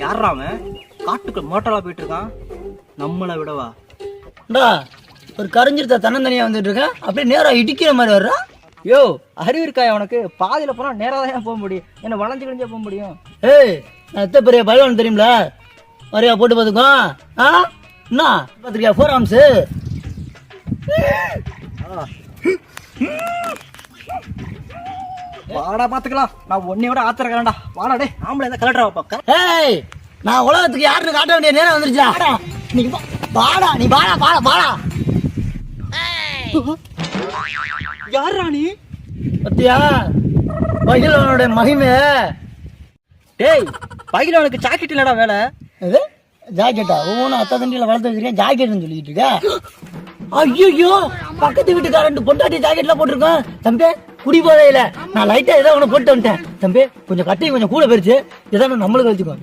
யாரா அவன்? காட்டுக்கு மோட்டலா போயிட்டு இருக்கான். நம்மளை விடவா? ஒரு கரைஞ்சிருத்தா தன்னந்தனியா வந்துட்டு இருக்கேன். அப்படியே நேரா இடிக்கிற மாதிரி வர்றா. யோ, அறிவு இருக்காயா உனக்கு? பாதியில போனா நேரா தான் போக முடியும். என்ன வளைஞ்சு கிழிஞ்சா போக முடியும்? ஏய், நான் எத்த பெரிய பயில்வான் தெரியுமில? வரையா போட்டு பார்த்துக்கோ. என்ன பார்த்துருக்கியா? 4 ஆர்ம்ஸ். வாடா பாத்துக்கலாம். நான் ஒன்னையோட ஆத்திரக்காரன்டா. வாடா டே, ஆம்பளை இந்த கலெக்டரா பாக்க. ஏய், நான் உலகத்துக்கு யாருன்னு காட்ட வேண்டிய நேரம் வந்துருச்சா? நீ வாடா, நீ வாடா வாடா வாடா. யாரா நீ? பத்தியா பகிலவனோட மகிமை? டேய், பகிலவனுக்கு ஜாக்கெட் இல்லடா வேலை. இது ஜாக்கெட்டா? ஒவ்வொன்றும் அத்த தண்டியில் வளர்த்து வச்சிருக்கேன், ஜாக்கெட்னு சொல்லிட்டு இருக்க. ஐயோ, பக்கத்து வீட்டுக்காரன் பொண்டாட்டி ஜாக்கெட்லாம் போட்டிருக்கேன். தம்பி, குடி போதையில நான் லைட்டா ஏதோ ஒன்று போட்டு வந்துட்டேன். தம்பி, கொஞ்சம் கட்டி கொஞ்சம் கூட போயிருச்சு. ஏதாவது நம்மளுக்கு வச்சுக்கோ.